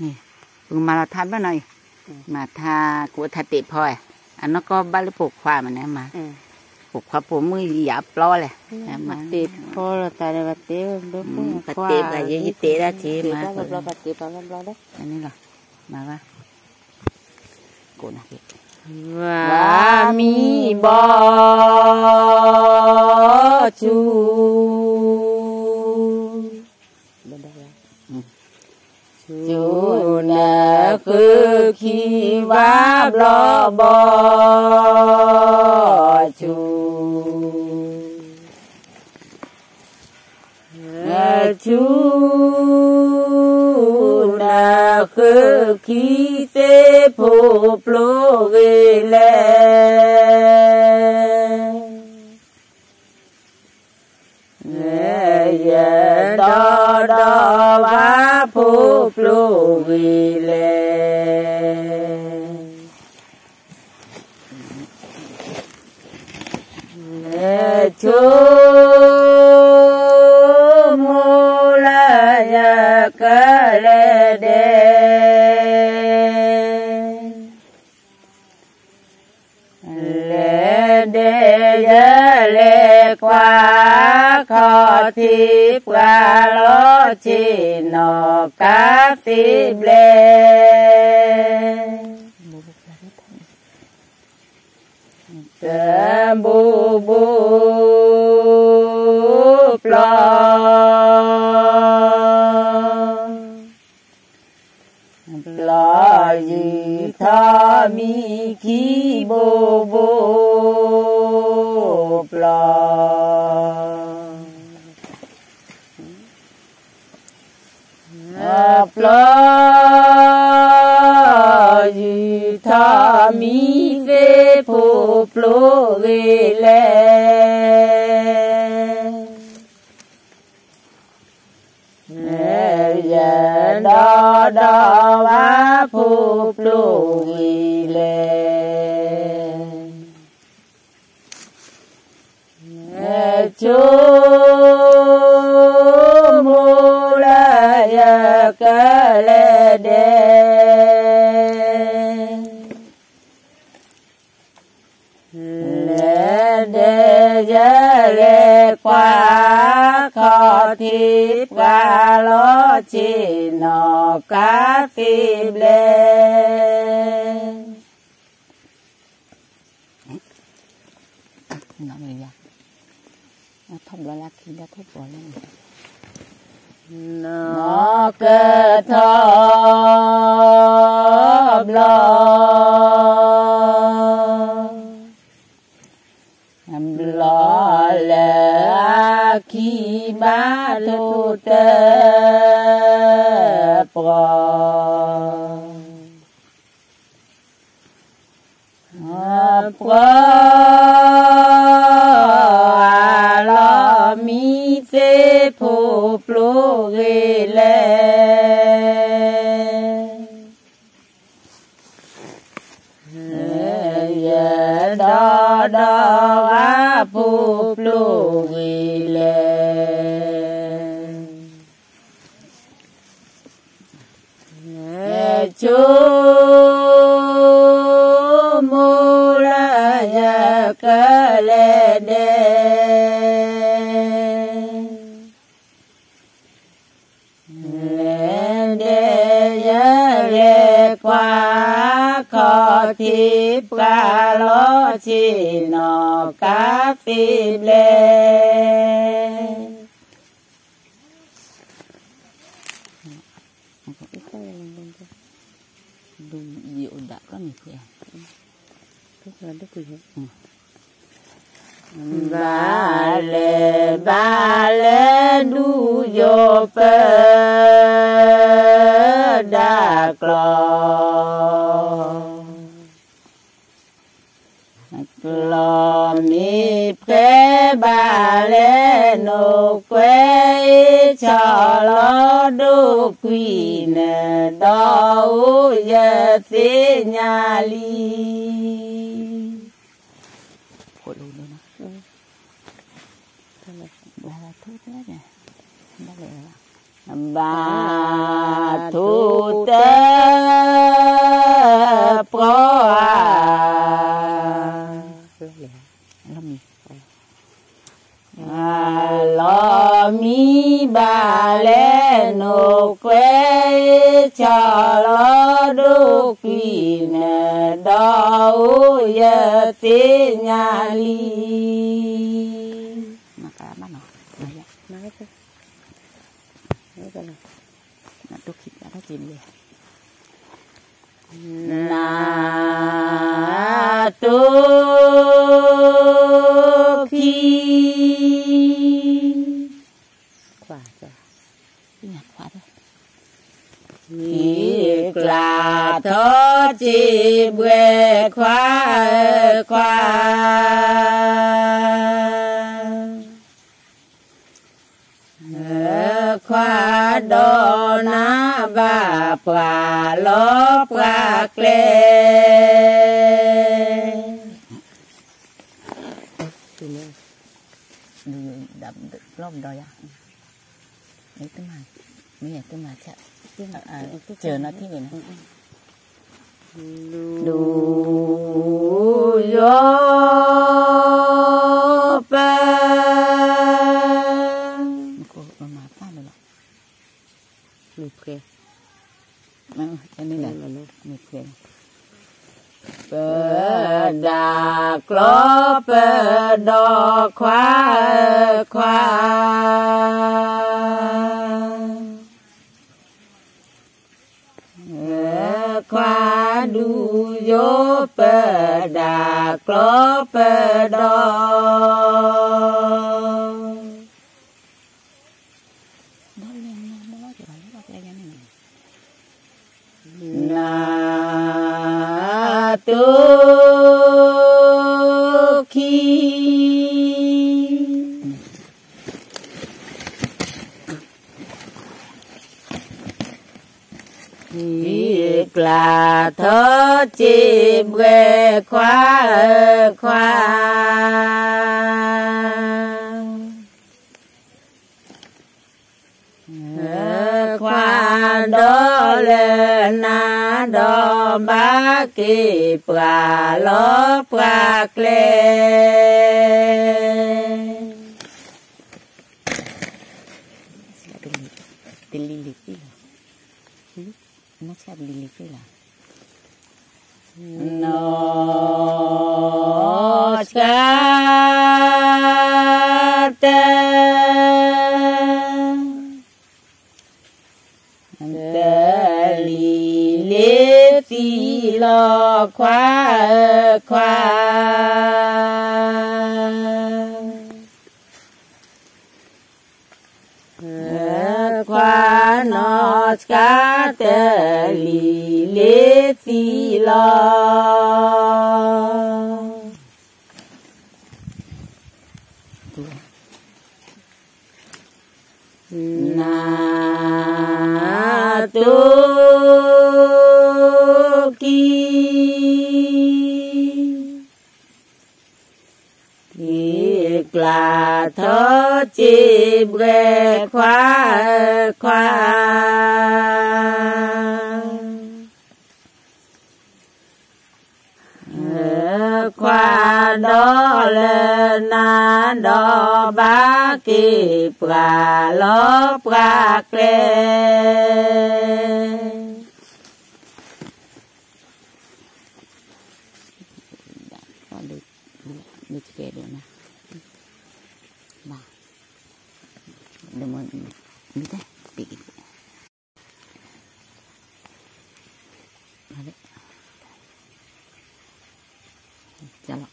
นี่มาเราทานบ้านหน่อยมาทากูทาเตะพอยอันนั้นก็บ้านปลูกความมันนะมาปลูกความผมมือหยาบล้อเลยมาเตะพอเราตายแล้วเตะด้วยก็เตะไปยังเตะได้ทีมาเราเตะไปเราได้อันนี้เหรอมาว่ากูนะพี่ว่ามีบ่จูจูน่ะคือขี้ว่าบลอบอจูจูน่ะคือขี้เตผู้ปลูกเลดอว่าผู้ปลูกเลชูมูลายกะเลเดเดยเลกว่าขอทิพกาโลจิโนกาติเบลเตบูบูปลอยีทามีขีโบโบปลาปลายีทามีเวผู้ปลูกเลดอว่าผู้ปลูกเลจูมูลายกะเลเดเดยเลกว่าขอทิพกาโลจิโนกาติเบลน้องเลยยาทบละคิดได้ทุกคนเลยนกทบลบลเลขีมาตุเตปรปรลมีเสผู้ปลูกเลดอว่าผู้ปลูกเลจูมูลายกะเลเดเดยเลกว่าขอทิพกาโลจิโนกาติเบลดูเดี่ยวดักก็มีเพื่อนทุกคนได้คุยกันบาเลดูโยเปดากลอกลอมีเพบาเลโนเกชอลอดูควีเนดอยสิญาลีโคตรรู้เลยนะบาลาทุกแล้วเนี่ยได้เลยละ bà thu tế pro lo mi bà lê nô quê cho lo đô quỳ nè đo ya tê nhà li maka mana naya naya ke naya na đô khít đã chìm đi na đô khít Việc là thó chi bê khoa khoa đô na ba pra lô pra kle đậm lông rồi à mấy cái mà mấy ngày cái mà chắc chờ nó thế này nè đủ gió ba cô mà phát được mệt kìa cho nên là mệt kìa bờ đà cló bờ đò khoa khoa đu vô bờ đà cló bờ đò na tu khi việc là thơ chim ghê khoa khoa đó lên na đó ba kỳ pra lô pra kle nó sẽ đi cái là nó sẽ li lê ti lo khoa khoa nó ska tê li lê ti lo na tu ki việc là thơ chim ghê khoa khoa đó lên na đó ba kỳ pra lô pra kle được kể được nè bà đừng muốn như thế bị đấy chả lọ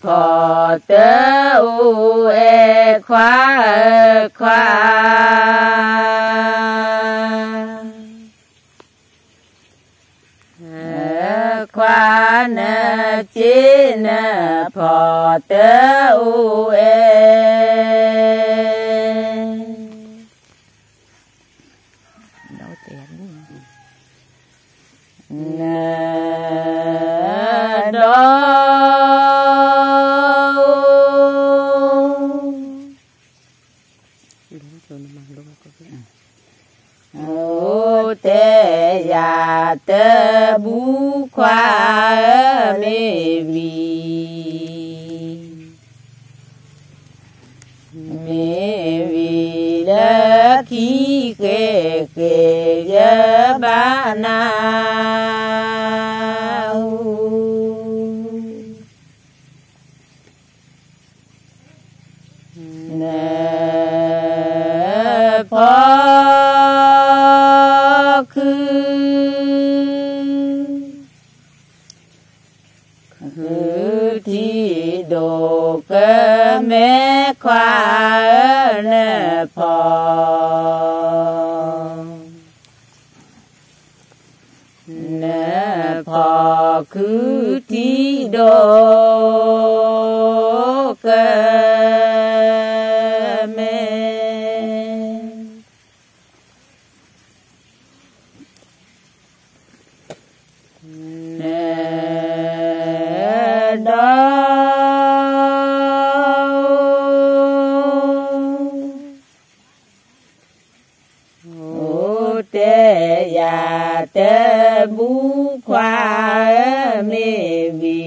phò tớ u e khoa khoa nè chi nè phò tớ u e tê ya tê bu khoa mê vi đa khi kê kê ya ba na thi đồ cơ mẹ khoa nè phò cứ thi đồ cơ tê bu khoa mê vi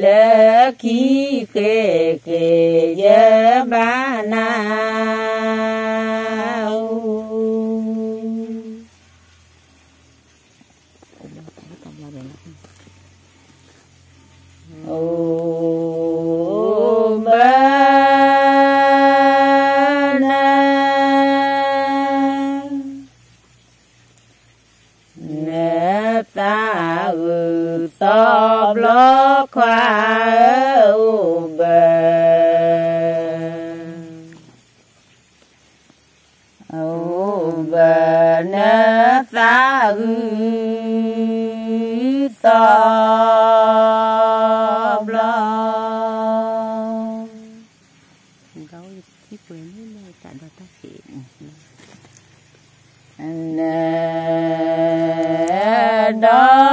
lê khi kê kê ya ba na so lo khoa u bờ nè ta so lo đâu chỉ quên hết cả đó ta chỉ đó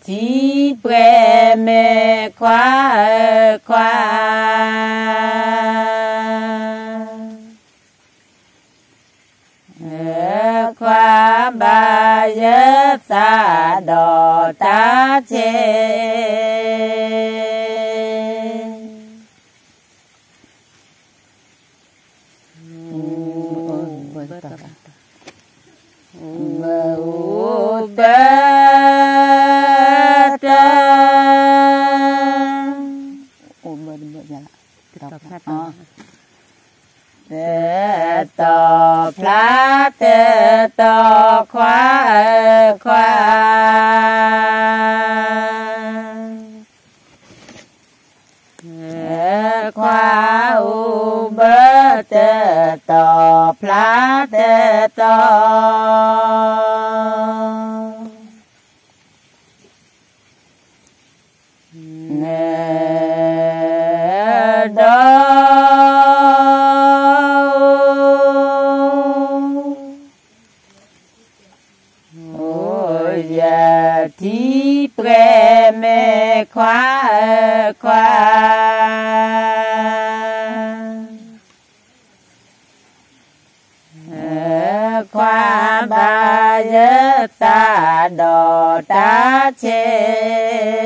chi pre me khoa ba yết sa đò ta chê tờ plá tê tờ khoa u bơ tê tờ plá tê tờ thi pre me khoa ba yết ta đò ta chê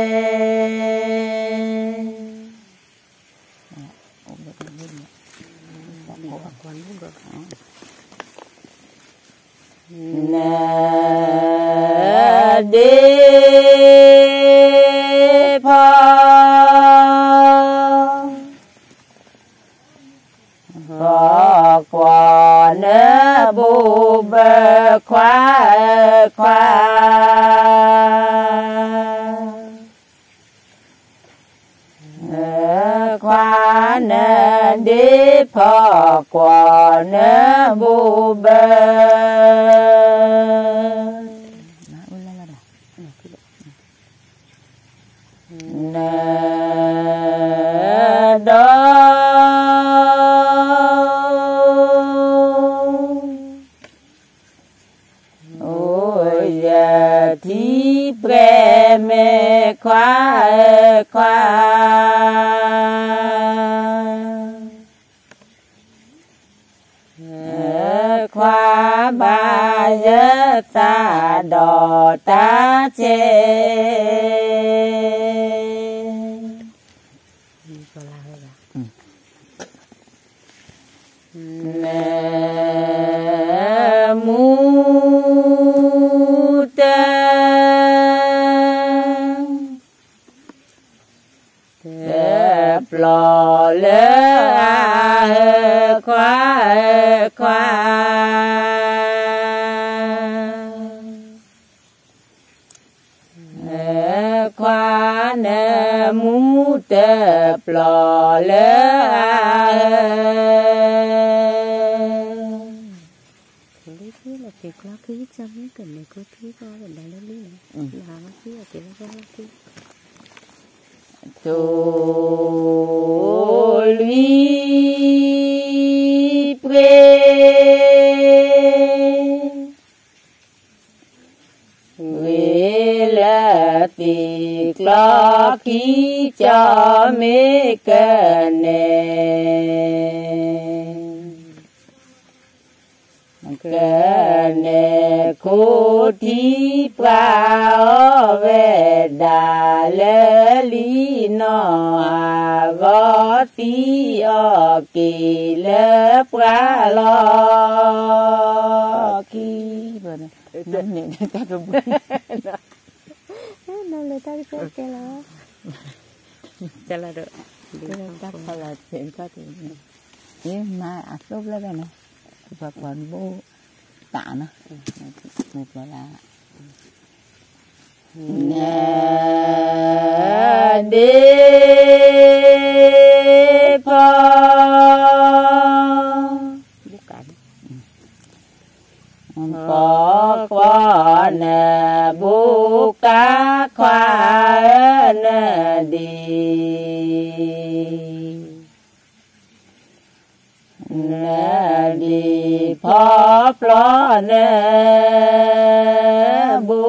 đi phò quả nơ bu bơ khoa nơ đi phò quả nơ bu bơ giờ thi pre mê khoa khoa ba giờ ta đò ta chê mu tê lò lê khoa khoa nè mu tê lò lê cái quá khứ trong cái cần này có thứ có là đại lý này là nó thứ là cái nó thứ tu lui pre về là tiệc lo khí cho mấy cái nè cô thi bao về đà lê lý nó võ tí ở kỳ lê qua lo kỳ bên nên những ta cũng nó lấy ta cái là chả là được cái ta phải là chuyện có thì nhưng mà tốt lắm này và còn bố tạ nó một là nè đi po có qua nè bu cá khoa nè đi nè đi phó lo nè bu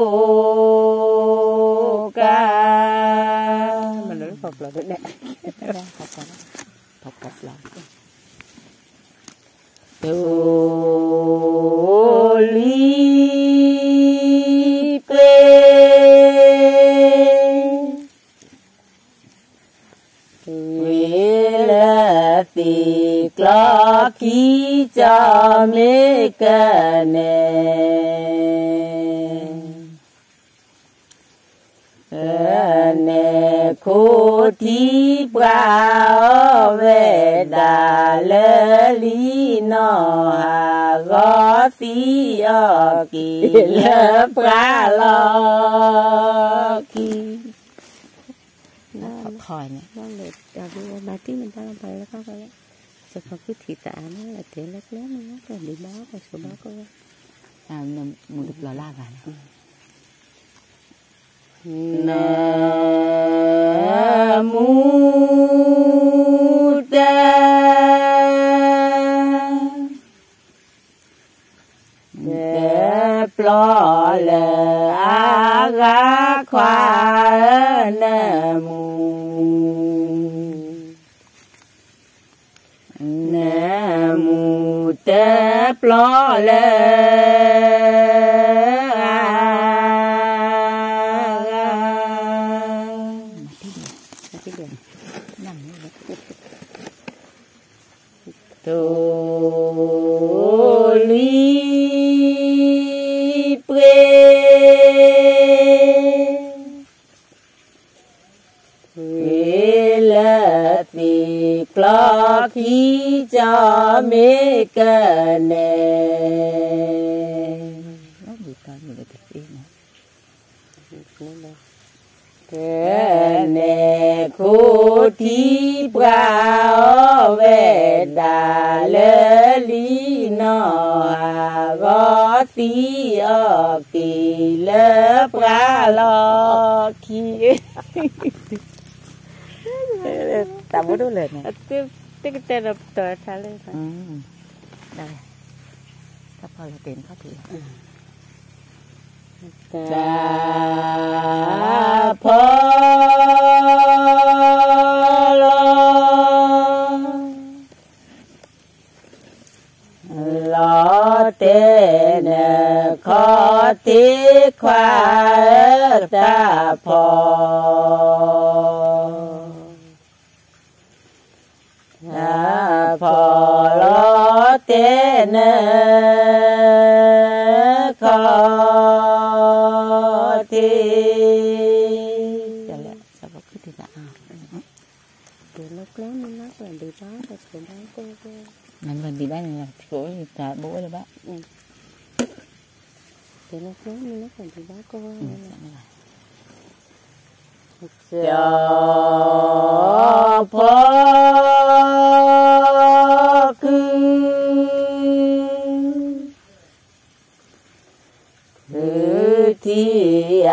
ca mình nói phật là được đấy phật là tu li pe là tiệc lo khí cho mấy cái nè cô thi bao về đà lê lý nó gõ tí ở kỳ lê pra lo kỳ khỏi nhé nó lệ à bây giờ bà tí mình ta làm bài là các bạn sẽ có cái thị tạ nó là thế lép lép nó còn bị báo và số báo cô một được là vào Nam mô Ta Đế Plo Lê A Gá Khoa Nam mô Tế Plo Lê tu li pre là tiệc lo khí cho mấy cái nè cô thi bao về đà lê lý nó gõ tí ở kỳ lê pra lo kỳ tao muốn đôi lên này cái tên là tờ thà lên đây các con là tiền có thể ta phô lo tên khó tí khoa ta phô ta phô lo tên khó tí sao cứ thì đã từ lúc lớn mình nói là đi đó là từ đó cô mình còn đi đây là chỗ trả bố rồi bác từ lúc lớn mình nói là đi đó cô cho phó cứ thì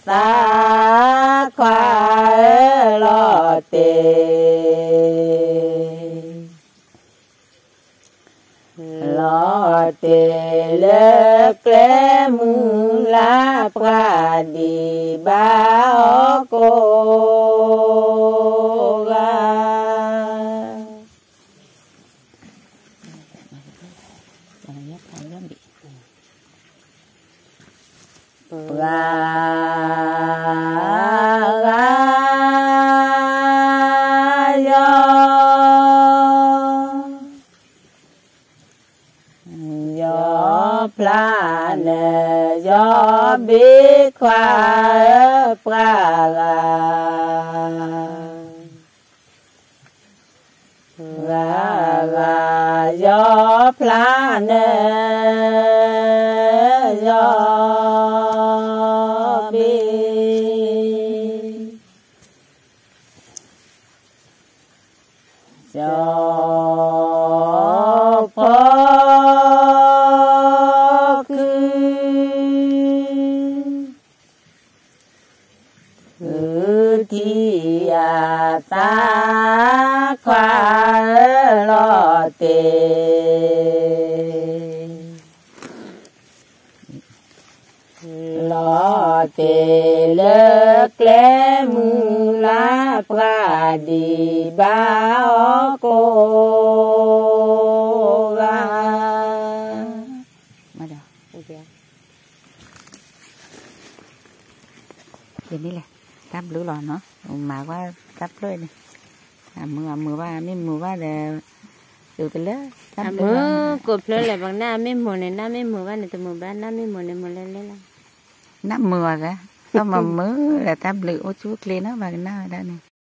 ta khoa lo tê lo tê lơ kle mư la pra đi ba cô ga plan do biết khoa pra ga do plan do biết cho thì ta khoa lo tê lo tê lơ kle mư la pra đi ba cô ga mà đâu ini lah tap lưỡi lò nó mà qua tap lưỡi này mưa ba là từ từ lớn mưa cột lưỡi là bằng na mấy mùa này na mấy mùa ba này từ mùa ba na mấy mùa này mùa lên lên năm mưa ra sao mà mưa là tap lưỡi ô chú lên nó và cái nào đây này